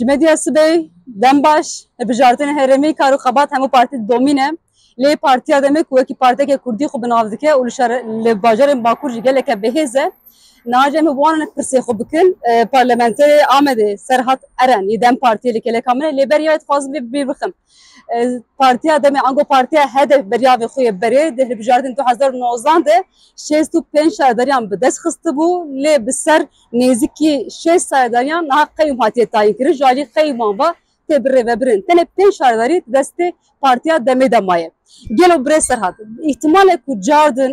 Medya Sibey, Dembaş, Bijartin Heremi, Karu Xabat, hemu parti domine. Li partiya demek ki parteke Kurdi xu binavdike û li bajarên Bakur jî geleke bihêze. Nacem wanek pirsê xwe bikin parlamenterê Amedê Serhat Eren yê Dem Partiyê li keleka min lê beriya dixwazim vê bixim. Partiya demê ango partiya hedef beriya vê xwe yê berê di hilbijartin 2019 de 65 şaredariyan bi dest xist bû lê bi ser nêzîkî 6 şaredariyan niha qeyûm hatiye tayin kirin ji alî qeyûman ve tê bi rêvebirin. Tenê 5 şaredarî destê partiya demê de maye. Gelo birê Serhat, ihtimale ku cardin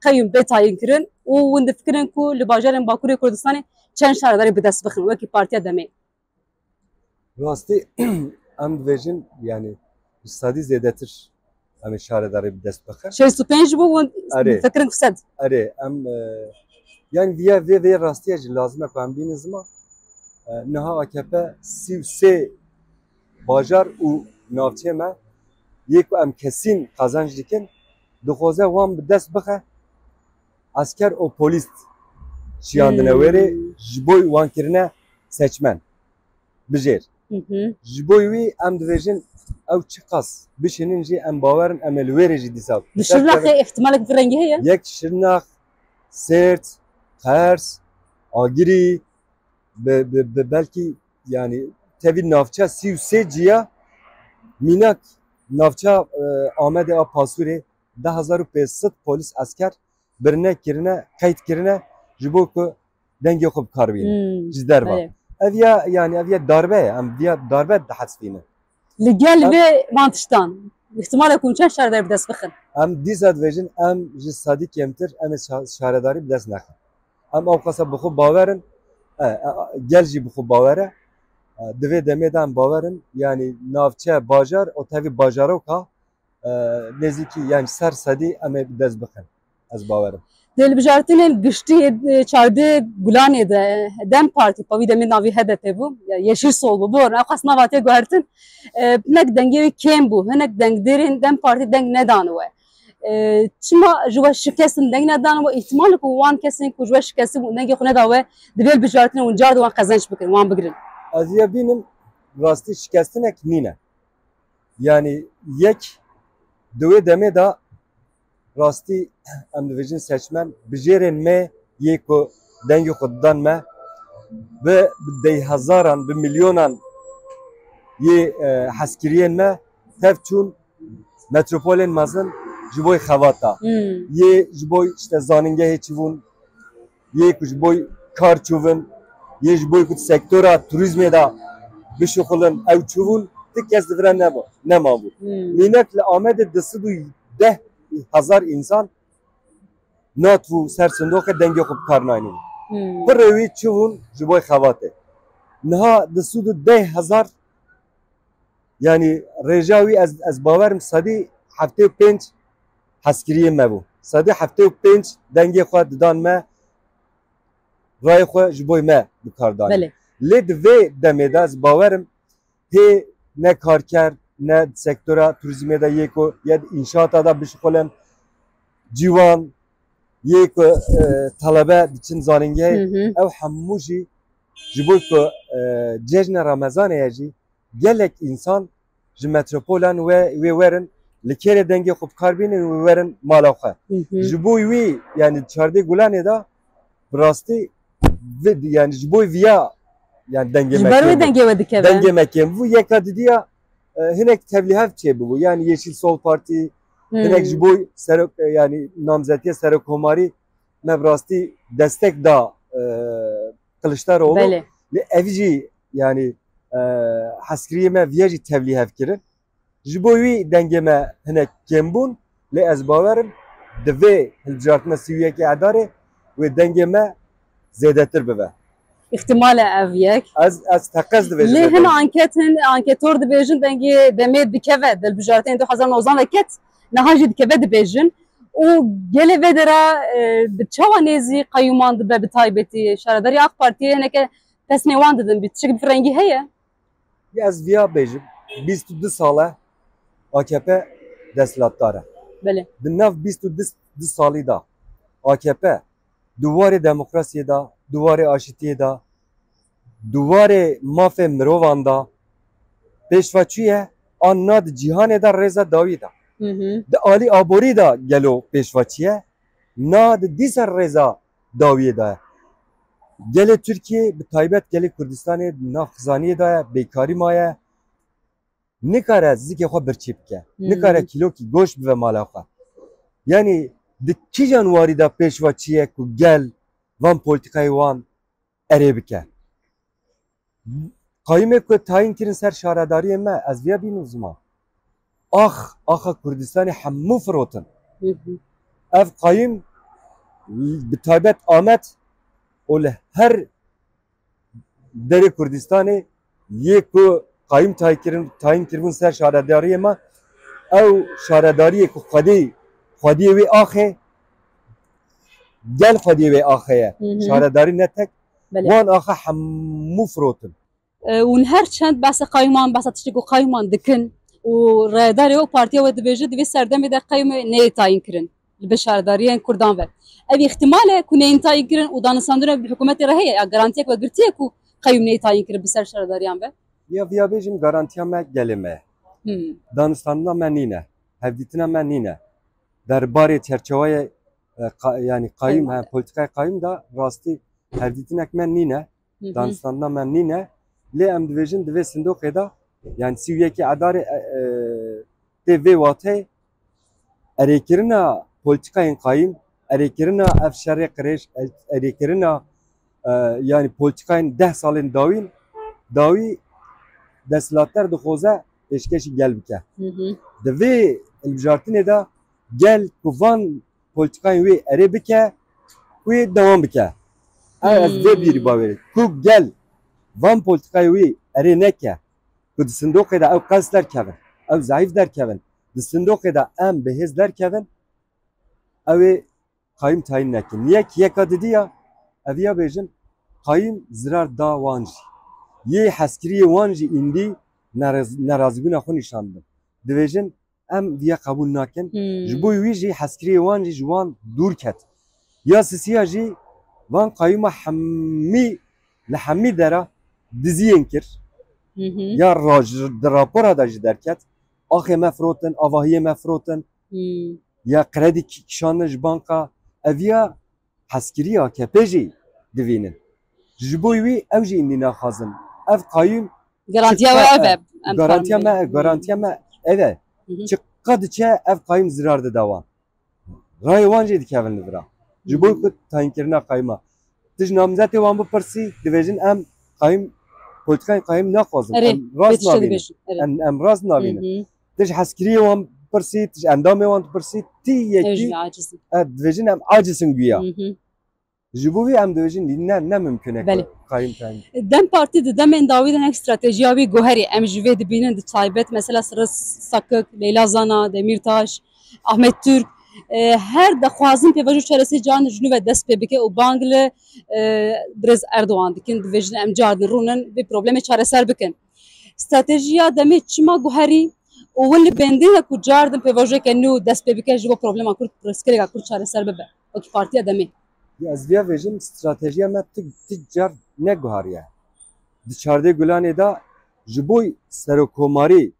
qeyûm bê tayin kirin û hûn difikirin ku li bajarên Bakurê Kurdistanê çend şaredarî bi dest bixin wekî partiya demê. Rastî em dibêjin yani sadî zêdetir em ê şaredarî bi dest bixin. 65 bû hûn difikirin ku sed. Erê em yani vê rastiya jî lazim e ku em bînin zima niha AKP 33 bajar û navçeyê me yê ku em kesîn qazanc dikin dixwaze wan bi dest bixe asker û polîs çiyandine wêrê ji bo wan kirine seçmen bijêr. Ji bo wî em dibêjin ew çi qas bişinin jî em bawerin em ê li wêrê jî dîsa. Li Şirnexê ihtimalek bi rengî heye? Yek Şirnex, Sêrt, Qers, Agirî belkî yani tevî navçe 33 ciya mînak navça Amedê a Pasurê 10,500 polîs asker birine kirine qeyd kirine ji bo ku dengê xwe bikarbînin ji derva. Ev ya yani ev ya darbe ye em vîya darbe dihesibînin. Li gel vê van tiştan ihtimale ku çend şaredarî bi dest bixin. Em dîsa dibêjin em ji sadî kêmtir em ê şaredarî bi dest nexin. Em ew qasa bi xwe bawerin gel jî bi xwe bawere divê demê de em bawerin yani navçe bajar û tevî bajaroka nêzîkî yani ser sedî em ê bi dest bixin ez bawerim. Di hilbijartinên giştî çardê Gulanê de Dem Partî pavî demê navî HDP bû Yeşil Sol bû bor ew qas nava tê guhertin hinek dengê wî kêm bû hinek dengderên Dem Partî deng nedaniwe. Çima ji we şikestin deng nedaniwe ihtimal ku wan kesên ku ji we şikestin û dengê xwe nedawe divê hilbijartinê hûn car wan qezenç bikin wan bigirin. Ez ê bînim rastî şikestinek nîne. Yani yek di wê demê de rastî em dibêjin seçmen bijêrên me yê ku dengê xwe didan me bi deyhezaran bi milyonan yê heskiriyên me tev çûn metropolên mezin ji bo xewata yê ji bo işte zanîngehê çûbûn yê ku ji bo kar çûbin yê ji bo ku sektora turizmê de bişuxulin ew çûbûn ti kes di vir nemabû. Mînek li Amedê di 10,000 insan natû ser sindoqê dengê xwe bikar nanîn. Pirê wî çûbûn ji bo xevatê. Niha di 10,000 yani rêja wî ez bawerim sedî 75 heskiriyê me bû. Sedî 75 dengê xwe didan me rayê xwe ji bo me bikar danîn. Lê di vê demê de ez bawerim hê ne karker ne sektora turizmê de yê ku ya înşaata da bişixulin cîwan yê ku talebe diçin zanîngehê ew hemû jî ji bo ku cejna Ramezanê ye jî gelek insan ji metropolan wê werin li kerê dengê xwe bikarbînin û werin mala xwe. Ji bo wî yani çardê Gulanê de bi rastî yani ji bo vîya yani dengê me kêm bû yeka didiya hinek tevlihev çêbû yani Yeşil Sol Parti hinek ji bo yani namzetiye serokkomarî me bi rastî destek da Kılıçdaroğlu lê ev jî yani heskiriyê me vîya jî tevlihev kirin. Ji bo wî dengê me hinek kêm bûn lê ez bawerim di vê hilbijartina sîwiyekê edarê wê dengê me zêdetir bibe. İhtimale ev yek. Ez teqez dibêjim. Lê hin anketör dibêjin dengê demê dikeve di hilbijartinê 2019 veket niha jî dikeve dibêjin û gelê vê dera bi çawa nêzî qeyûman dibe bi taybetî şaredarî AK Partiye hineke pesnê wan didin tişek bi rengî heye? Ez vîya bêjim 22 sala AKP desthilatdar e. Di nav 22 salî da AKP duwarê demokrasiyê da duwarê aşîtiyê da duvarê mafê mirovan da pêşveçû an na di cîhanê de rêza dawî da. Di alî aborî da gelo pêşveçî ye, na di dîsa rêza dawiyê da ye. Gelê Tirkiye bi taybet gelê Kurdistanê nav xizaniyê da ye, bêkarî maye. Nikare zikê xwe birçî bike. Nikare kîlokî goşt bive mala xwe. Yani di kîjan warî da pêşveçî ye ku gel van polîtikayê wan erê bike. Qayîmê ku tayin kirin ser şaredariyê me ez vêya bînim zima. Axa Kurdistanê hemû firotin. Ev qayîm bi taybet Amet û li her derê Kurdistanê yê ku qayîm tayin kiribûn ser şaredariyê me ew şaredariyê ku xwediyê wê axê gel xwediyê wê axê ye. Şaredarî ne tek wan axa hemû firotin. û her çend behsa qayûman behsa tiştê ku qayûman dikin û rêdarê û partiya we dibêje divê serdemê de qayûmê neyê tayin kirin li ber şaredariyên Kurdan ve. Ev ihtimal e ku neyên tayin kirin û danistandina bi hikûmetê re heye ya garantiyek ve girtiye ku qayûm neyê tayin kirin bi ser şaredariyan ve. Ya vêya bêjim garantiya me gelê me. Danistanda me nîne. Hevdîtina me nîne. Derbarê çerçeveyê yani qayîm polîtikayê qayîm da rastî hevdîtinek me nîne. Danistanda me nîne. Lê em dibêjin divê sindoqê da yani sîviyekî edarê tê vê watê erêkirina polîtikayên qayîm, erêkirina ev şerê qirêj, erêkirina yani polîtikayên 10 salên dawî desthilatler dixwaze pêşkêşî gel bike. Di vê hilbijartinê de gel ku van polîtikayên wê erê bike wê dewam bike. Ez vê bîrî bavêrê ku gel van polîtikayê wê erê neke ku di sindoqê de ew qez derkevin, ew zayıf derkevin, di sindoqê de em bihêz derkevin, ew ê qayîm tayin nekin. Yeka didiya ev ya bêjin qayîm zirar da wan jî. Yê heskiriyê wan jî îndî nerazîbûna xwe nîşandin. Dibêjin em vêya qebûl nakin. Ji bo wî jî heskiriyê wan jî ji wan dûr ket. Ya sisiya jî van qayîma hemî li hemî dera diziyên kir. Ya di rapora da jî derket. Axê me firotin, avahiyê me firotin. Ya kredî kişandin ji banka. Ev ya heskiriya AKP jî divînin. Ji bo wî ew jî îndî naxwazin. Ev qayîm garantiya we ev e. Garantiya me ev e. Çiqa diçe ev qayîm zirar dide wan. Rayê wan jî dikevin li vira. Ji bo ku tayinkirina qayîma. Tij namzetê wan bipirsî dibêjin em qayîm polîtikayên qayîm naxwazin. Em rast nabînin. Tij heskiriyê wan bipirsî, tij endamê wan bipirsî tî yekî dibêjin em acizin güya. Ji bo wî em dibêjin ne mümkün e qayîm tayin. Dem Partî di demên dawî de nek stratejiya wî guherî em ji vê dibînin di taybet mesela Sırrı Sakık, Leyla Zana, Demirtaş, Ahmet Türk her dixwazin pêvajoya çaresê caran ji nû ve dest pê bike û bang li Birêz Erdogan dikin dibêjin em carin rûnin vê problemê çareser bikin. Stratejiya demê çima guherî û wê li bendê ku car din pêvajiyeke nû dest pê bike ji bo problema Kurd pirsgirêka Kurd çareser bibe. Wekî partiya demê. Ez vêya bêjim stratejiya me tik car ne guhariye. Di çardê gulanê da ji bo serokkomarî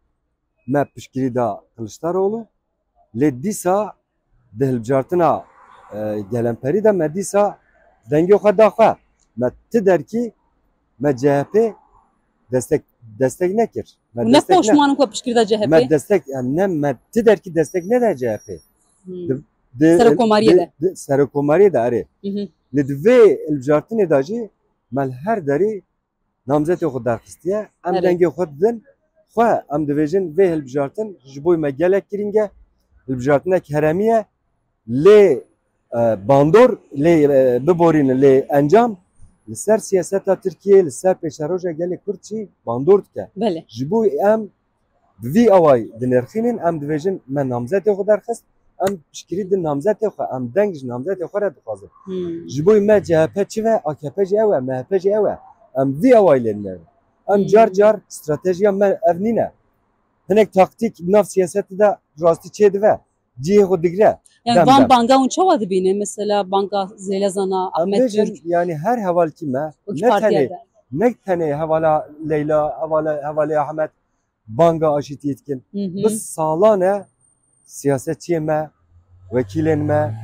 me piştgirî da Kılıçdaroğlu lê dîsa di hilbijartina gelemperî de me dîsa dengê xwe daxwe. Me ti derkî me CHP destek nekir. Ne poşmanin ku piştgirî da CHP? Me destek me ti derkî destek nede CHP. Serokkomariyê de erê. Li divê hilbijartinê da jî me her derê namzetê xwe derxistiye. Em dengê xwe didin. Xwe em dibêjin vê hilbijartin ji bo me gelek giring e. Hilbijartinek heremî ye. Lê bandor lê biborînin lê encam li ser siyaseta Tirkiye li ser pêşeroja gelê Kurd jî bandor dike. Ji bo em bi vî awayî dinirxînin em dibêjin me namzetê xwe derxist. Em piştgirî di namzetê xwe em deng ji namzetê xwe re dixwazin. Ji bo me CHP çi ve AKP jî ew e MHP jî ew e. Em vî awayî lê dinevin. Em car stratejiya me ev nîne. Hinek taktik nav siyasetê de rastî çê dive. Cihê xwe digre. Yani van banga hûn çawa dibîne mesela banga Leyla Zana, Ahmet Türk. Yani her hevalkî me ne tenê ne tane hevala Leyla, hevala Ahmet banga aşitiyet kin. Biz sağlane siyasetçiye me, vekilin me,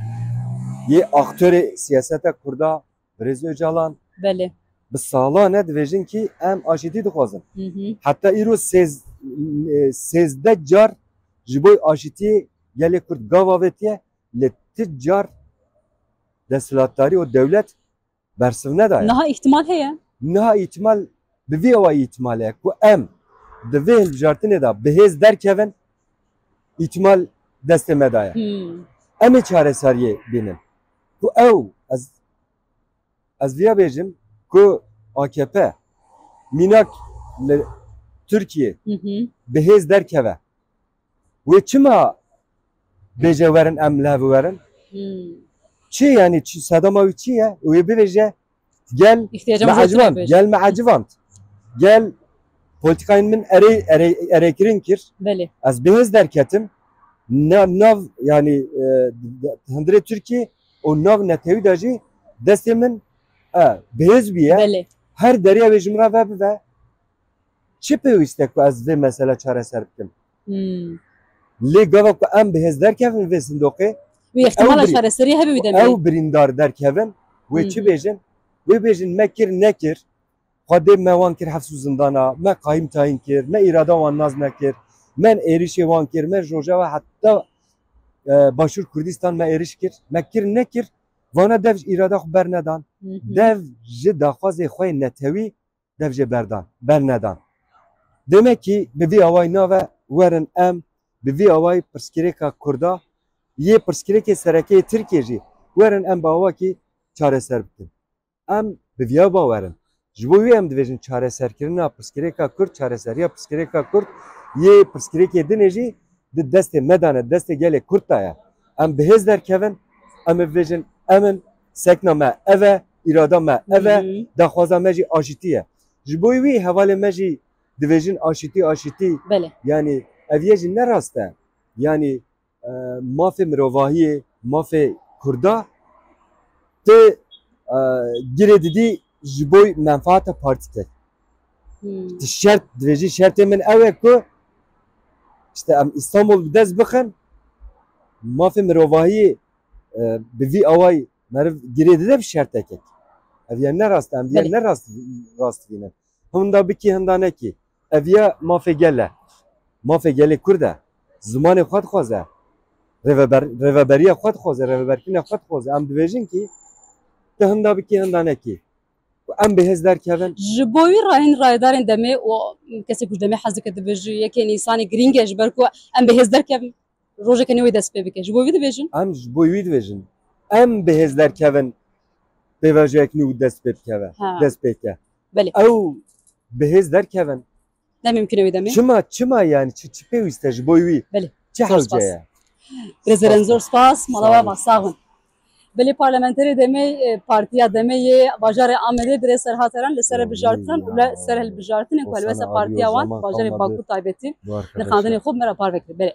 ye aktörü siyasete kurda Rezi Öcalan. Beli. Biz sağlane dvejin ki em aşiti dixwazin. Hatta îro sêzde car ji bo aşitiyê gelê Kurd gava vetiye li ti car desthilatdarî û dewlet bersiv nedaye. Naha ihtimal heye. Niha ihtimal bi vê awayî ihtimal heye ku em di vê hilbijartinê da bihêz derkevin ihtimal destê me daye. Em ê çareseriyê bînin. Ku ew ez vêya bêjim ku AKP mînak li Türkiye bihêz derkeve. Wê çima bêje werin em li hev werin? Çi yani sedema wî çi ye? Wê bibêje gel me gel me ecivand. Gel politikayên min erêkirin kir. Beli. Ez bihêz derketim. Nav yani hundirê Türkiye û nav netewî da jî destê min bihêz bîye. Beli. Her deriya wê ji min re vebive. Çi pêwîst e ku ez vê mesele çareser bikim? Lê gava ku em bihêz derkevin vê sindoqê Wî ihtimala çareserî hebe wî demê. Ew birîndar derkevin wê çi bêjin? Wê bêjin me kir nekir. Xwedê me wan kir hefsû zindana, me qayîm tayîn kir, me îrada wan naz nekir, me êrişê wan kir, me rojava heta Başûr Kurdistan me êriş kir, me kir nekir, vana dev ji îrada xwe bernedan. Dev ji daxwazê xwe netewî dev jê bernedan. Demek ki bi vî awayî nave werin em bi vî awayî pirsgirêka Kurda yê pirsgirêkê serekeyê Tirkiye jî werin em bi awakî çareser bikin. Em bi vîya bawerin. Ji bo wê em dibêjin çareserkirina pirsgirêka Kurd, çareseriya pirsgirêka Kurd yê pirsgirêkê dinê jî di destê me dane, destê gelê Kurd da ye. Em bihêz derkevin, em ê bibêjin emin sekna me ev e, îrada me ev e, daxwaza me jî aşîtî ye. Ji bo wî hevalê me jî dibêjin aşîtî yani ev yê jî ne rast e. Yani mafê mirovahiyê, mafê Kurda ti girê didî ji bo menfaata partî. Ti şert dibêjî şertê min ew e ku işte em İstanbul bi dest bixin mafê mirovahiyê bi vî awayî meriv girê dide bi şertekek. Ev ye ne rast em ye ne rast vînin. Hunda bikî hinda nekî. Ev ye mafê gel e. Mafê gelê Kurd e. Zimanê xwe dixwaze. Rêveberiya xwe dixwaze, rêveberkirina xwe dixwaze. Em dibêjin ki ti hinda bikî hinda nekî. Em bihêz derkevin. Ji bo wî rahîn raydarên demê û kesê ku ji demê hez dike dibêje yekê Nîsanê girîng e ji ber ku em bihêz derkevin rojeke nû wê dest pê bike. Ji bo wî dibêjin? Em ji bo wî dibêjin. Em bihêz derkevin pêvajeyek nû dest pê bikeve. Dest pêke. Ew bihêz derkevin. Ne mümkün e wê demê? Çima yani çi pêwîst e ji bo wî? Çi hewce ye? Rêzerên zor spas, mala we sağ in. Belê parlamenterê demê partiya demê yê bajarê Amedê dirê serhateran li ser bijartinan û li ser hilbijartinên ku helbesta partiya wan bajarê Bakur taybetî li xandinê xwe me re par vekir. Belê.